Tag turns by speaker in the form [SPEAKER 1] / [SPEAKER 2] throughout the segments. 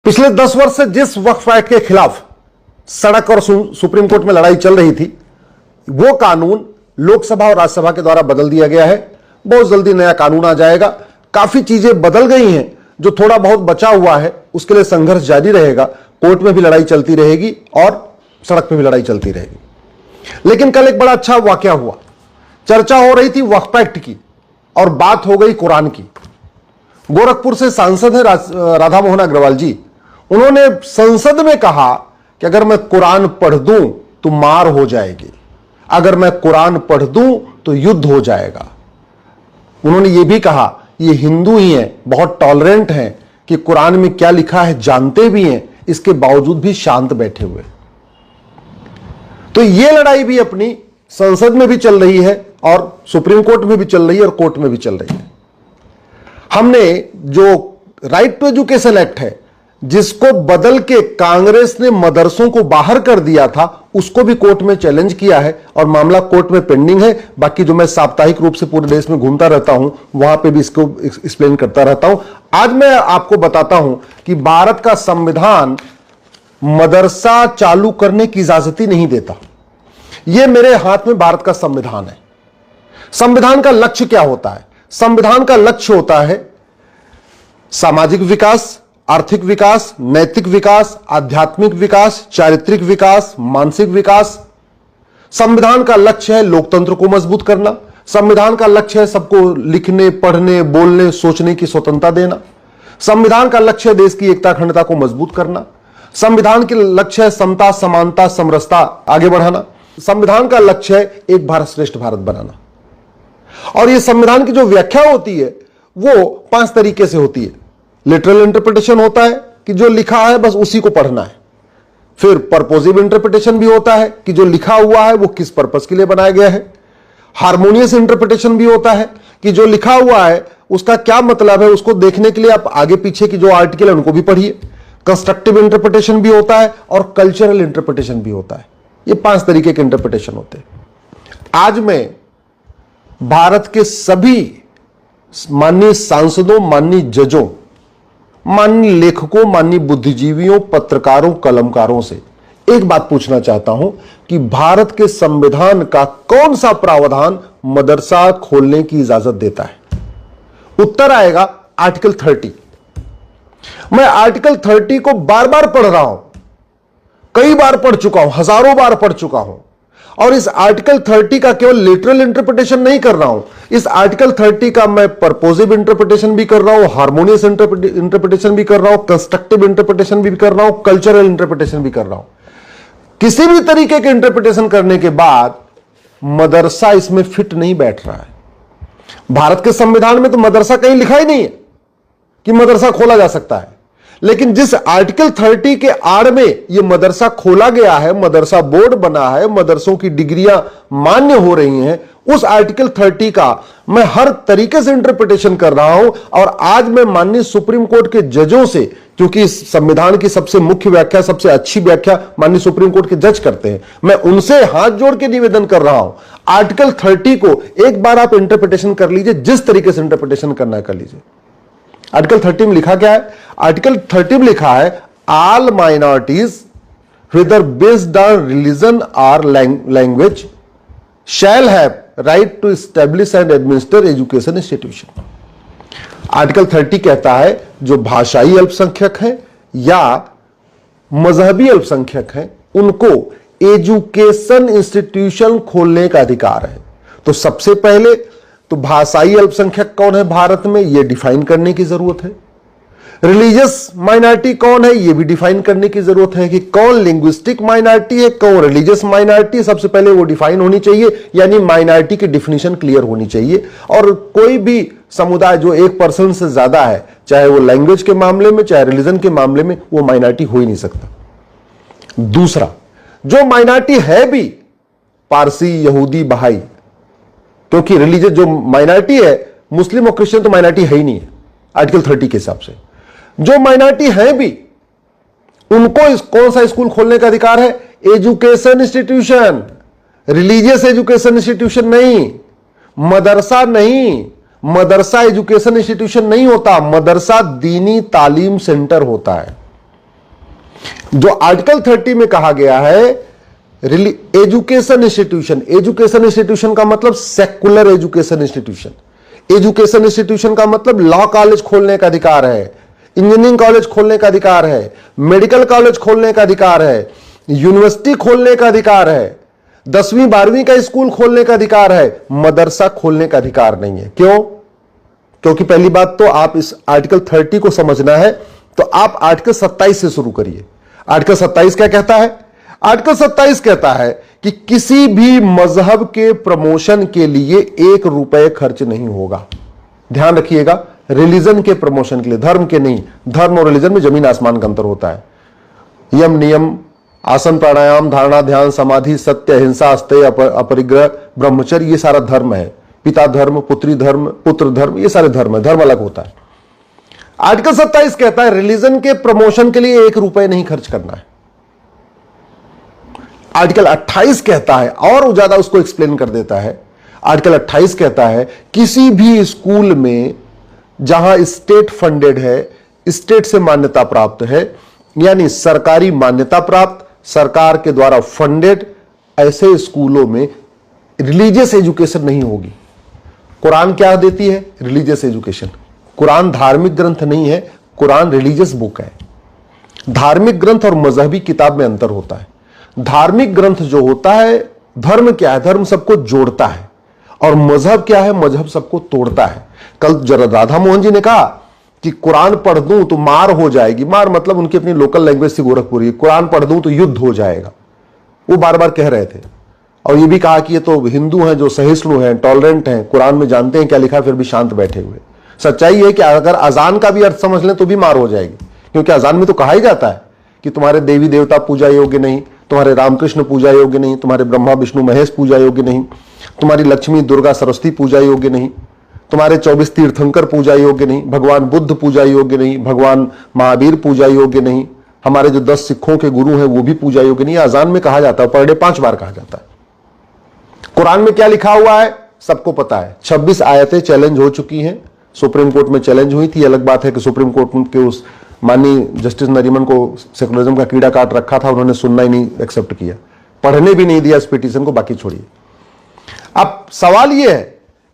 [SPEAKER 1] पिछले 10 वर्ष से जिस वक्फ एक्ट के खिलाफ सड़क और सुप्रीम कोर्ट में लड़ाई चल रही थी, वो कानून लोकसभा और राज्यसभा के द्वारा बदल दिया गया है। बहुत जल्दी नया कानून आ जाएगा। काफी चीजें बदल गई हैं। जो थोड़ा बहुत बचा हुआ है उसके लिए संघर्ष जारी रहेगा। कोर्ट में भी लड़ाई चलती रहेगी और सड़क में भी लड़ाई चलती रहेगी। लेकिन कल एक बड़ा अच्छा वाकया हुआ। चर्चा हो रही थी वक्फ एक्ट की और बात हो गई कुरान की। गोरखपुर से सांसद है राधा मोहन अग्रवाल जी। उन्होंने संसद में कहा कि अगर मैं कुरान पढ़ दूं तो मार हो जाएगी, अगर मैं कुरान पढ़ दूं तो युद्ध हो जाएगा। उन्होंने यह भी कहा ये हिंदू ही हैं, बहुत टॉलरेंट हैं कि कुरान में क्या लिखा है जानते भी हैं, इसके बावजूद भी शांत बैठे हुए। तो यह लड़ाई भी अपनी संसद में भी चल रही है और सुप्रीम कोर्ट में भी चल रही है और कोर्ट में भी चल रही है। हमने जो राइट टू एजुकेशन एक्ट है, जिसको बदल के कांग्रेस ने मदरसों को बाहर कर दिया था, उसको भी कोर्ट में चैलेंज किया है और मामला कोर्ट में पेंडिंग है। बाकी जो मैं साप्ताहिक रूप से पूरे देश में घूमता रहता हूं, वहां पे भी इसको एक्सप्लेन करता रहता हूं। आज मैं आपको बताता हूं कि भारत का संविधान मदरसा चालू करने की इजाजत ही नहीं देता। यह मेरे हाथ में भारत का संविधान है। संविधान का लक्ष्य क्या होता है? संविधान का लक्ष्य होता है सामाजिक विकास, आर्थिक विकास, नैतिक विकास, आध्यात्मिक विकास, चारित्रिक विकास, मानसिक विकास। संविधान का लक्ष्य है लोकतंत्र को मजबूत करना। संविधान का लक्ष्य है सबको लिखने, पढ़ने, बोलने, सोचने की स्वतंत्रता देना। संविधान का लक्ष्य है देश की एकता अखंडता को मजबूत करना। संविधान के लक्ष्य है समता, समानता, समरसता आगे बढ़ाना। संविधान का लक्ष्य है एक भारत श्रेष्ठ भारत बनाना। और यह संविधान की जो व्याख्या होती है वो 5 तरीके से होती है। लिटरल इंटरप्रिटेशन होता है कि जो लिखा है बस उसी को पढ़ना है। फिर पर्पोजिव इंटरप्रिटेशन भी होता है कि जो लिखा हुआ है वो किस पर्पस के लिए बनाया गया है। हार्मोनियस इंटरप्रिटेशन भी होता है कि जो लिखा हुआ है उसका क्या मतलब है, उसको देखने के लिए आप आगे पीछे की जो आर्टिकल है उनको भी पढ़िए। कंस्ट्रक्टिव इंटरप्रिटेशन भी होता है और कल्चरल इंटरप्रिटेशन भी होता है। ये 5 तरीके के इंटरप्रिटेशन होते हैं। आज मैं भारत के सभी माननीय सांसदों, माननीय जजों, माननीय लेखकों, माननीय बुद्धिजीवियों, पत्रकारों, कलमकारों से एक बात पूछना चाहता हूं कि भारत के संविधान का कौन सा प्रावधान मदरसा खोलने की इजाजत देता है? उत्तर आएगा आर्टिकल 30। मैं आर्टिकल 30 को बार बार पढ़ रहा हूं, कई बार पढ़ चुका हूं, हजारों बार पढ़ चुका हूं। और इस आर्टिकल 30 का केवल लिटरल इंटरप्रिटेशन नहीं कर रहा हूं, इस आर्टिकल 30 का मैं पर्पोजिव इंटरप्रिटेशन भी कर रहा हूं, हार्मोनियस इंटरप्रिटेशन भी कर रहा हूं, कंस्ट्रक्टिव इंटरप्रिटेशन भी कर रहा हूं, कल्चरल इंटरप्रिटेशन भी कर रहा हूं। किसी भी तरीके के इंटरप्रिटेशन करने के बाद मदरसा इसमें फिट नहीं बैठ रहा है। भारत के संविधान में तो मदरसा कहीं लिखा ही नहीं है कि मदरसा खोला जा सकता है। लेकिन जिस आर्टिकल 30 के आड़ में यह मदरसा खोला गया है, मदरसा बोर्ड बना है, मदरसों की डिग्रियां मान्य हो रही हैं, उस आर्टिकल 30 का मैं हर तरीके से इंटरप्रिटेशन कर रहा हूं। और आज मैं माननीय सुप्रीम कोर्ट के जजों से, क्योंकि इस संविधान की सबसे मुख्य व्याख्या, सबसे अच्छी व्याख्या माननीय सुप्रीम कोर्ट के जज करते हैं, मैं उनसे हाथ जोड़ के निवेदन कर रहा हूं, आर्टिकल 30 को एक बार आप इंटरप्रिटेशन कर लीजिए, जिस तरीके से इंटरप्रिटेशन करना है कर लीजिए। आर्टिकल 30 में लिखा क्या है? आर्टिकल 30 में लिखा है all minorities whether based on religion or language shall have right to establish and administer education institution। Article 30 कहता है जो भाषाई अल्पसंख्यक हैं या मजहबी अल्पसंख्यक हैं उनको एजुकेशन इंस्टीट्यूशन खोलने का अधिकार है। तो सबसे पहले तो भाषाई अल्पसंख्यक कौन है भारत में, यह डिफाइन करने की जरूरत है। रिलीजियस माइनॉरिटी कौन है, यह भी डिफाइन करने की जरूरत है कि कौन लिंग्विस्टिक माइनॉरिटी है, कौन रिलीजियस माइनॉरिटी। सबसे पहले वो डिफाइन होनी चाहिए, यानी माइनॉरिटी की डिफिनेशन क्लियर होनी चाहिए। और कोई भी समुदाय जो 1% से ज्यादा है, चाहे वो लैंग्वेज के मामले में चाहे रिलीजन के मामले में, वो माइनॉरिटी हो ही नहीं सकता। दूसरा, जो माइनॉरिटी है भी पारसी, यहूदी, बहाई, क्योंकि रिलीजियस जो माइनॉरिटी है, मुस्लिम और क्रिश्चियन तो माइनॉरिटी है ही नहीं है आर्टिकल 30 के हिसाब से। जो माइनॉरिटी है भी उनको कौन सा स्कूल खोलने का अधिकार है? Education institution, religious education institution नहीं, मदरसा नहीं। मदरसा एजुकेशन इंस्टीट्यूशन नहीं होता, मदरसा दीनी तालीम सेंटर होता है। जो आर्टिकल 30 में कहा गया है एजुकेशन इंस्टीट्यूशन, एजुकेशन इंस्टीट्यूशन का मतलब secular education institution, education institution का मतलब लॉ कॉलेज खोलने का अधिकार है, इंजीनियरिंग कॉलेज खोलने का अधिकार है, मेडिकल कॉलेज खोलने का अधिकार है, यूनिवर्सिटी खोलने का अधिकार है, 10वीं 12वीं का स्कूल खोलने का अधिकार है, मदरसा खोलने का अधिकार नहीं है। क्यों? क्योंकि पहली बात तो आप इस आर्टिकल 30 को समझना है तो आप आर्टिकल 27 से शुरू करिए। आर्टिकल 27 क्या कहता है? आर्टिकल 27 कहता है कि किसी भी मजहब के प्रमोशन के लिए 1 रुपए खर्च नहीं होगा। ध्यान रखिएगा, रिलीजन के प्रमोशन के लिए, धर्म के नहीं। धर्म और रिलीजन में जमीन आसमान का अंतर होता है। यम नियम, आसन प्राणायाम, धारणा ध्यान समाधि, सत्य अहिंसा अस्तेय अपरिग्रह ब्रह्मचर्य, ये सारा धर्म है। पिता धर्म, पुत्री धर्म, पुत्र धर्म, ये सारे धर्म है। धर्म अलग होता है। आर्टिकल 27 कहता है रिलीजन के प्रमोशन के लिए 1 रुपए नहीं खर्च करना है। आर्टिकल 28 कहता है, और ज्यादा उसको एक्सप्लेन कर देता है। आर्टिकल 28 कहता है किसी भी स्कूल में जहां स्टेट फंडेड है, स्टेट से मान्यता प्राप्त है, यानी सरकारी मान्यता प्राप्त, सरकार के द्वारा फंडेड, ऐसे स्कूलों में रिलीजियस एजुकेशन नहीं होगी। कुरान क्या देती है? Religious education. कुरान धार्मिक ग्रंथ नहीं है, कुरान रिलीजियस बुक है। धार्मिक ग्रंथ और मजहबी किताब में अंतर होता है। धार्मिक ग्रंथ जो होता है, धर्म क्या है? धर्म सबको जोड़ता है। और मजहब क्या है? मजहब सबको तोड़ता है। कल जरा राधा मोहन जी ने कहा कि कुरान पढ़ दूं तो मार हो जाएगी। मार मतलब उनकी अपनी लोकल लैंग्वेज से गोरखपुरी, कुरान पढ़ दूं तो युद्ध हो जाएगा, वो बार बार कह रहे थे। और ये भी कहा कि ये तो हिंदू हैं जो सहिष्णु हैं, टॉलरेंट हैं, कुरान में जानते हैं क्या लिखा है, फिर भी शांत बैठे हुए। सच्चाई है कि अगर अजान का भी अर्थ समझ लें तो भी मार हो जाएगी, क्योंकि अजान में तो कहा ही जाता है कि तुम्हारे देवी देवता पूजा योग्य नहीं, तुम्हारे रामकृष्ण पूजा योग्य नहीं, तुम्हारे ब्रह्मा विष्णु महेश पूजा योग्य नहीं, तुम्हारी लक्ष्मी दुर्गा सरस्वती पूजा योग्य नहीं, तुम्हारे 24 तीर्थंकर पूजा योग्य नहीं, भगवान बुद्ध पूजा योग्य नहीं, भगवान महावीर पूजा योग्य नहीं, हमारे जो 10 सिखों के गुरु हैं वो भी पूजा योग्य नहीं। अजान में कहा जाता है, पर डे 5 बार कहा जाता है। कुरान में क्या लिखा हुआ है सबको पता है। 26 आयतें चैलेंज हो चुकी हैं, सुप्रीम कोर्ट में चैलेंज हुई थी। अलग बात है कि सुप्रीम कोर्ट के उस माननीय जस्टिस नरीमन को सेकुलरिज्म का कीड़ा काट रखा था, उन्होंने सुनना ही नहीं, एक्सेप्ट किया, पढ़ने भी नहीं दिया इस पिटीशन को, बाकी छोड़िए। अब सवाल यह है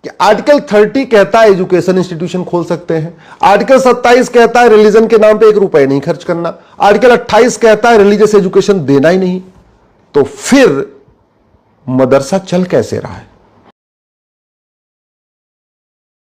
[SPEAKER 1] कि आर्टिकल 30 कहता है एजुकेशन इंस्टीट्यूशन खोल सकते हैं, आर्टिकल 27 कहता है रिलीजन के नाम पे 1 रुपए नहीं खर्च करना, आर्टिकल 28 कहता है रिलीजियस एजुकेशन देना ही नहीं। तो फिर मदरसा चल कैसे रहा है?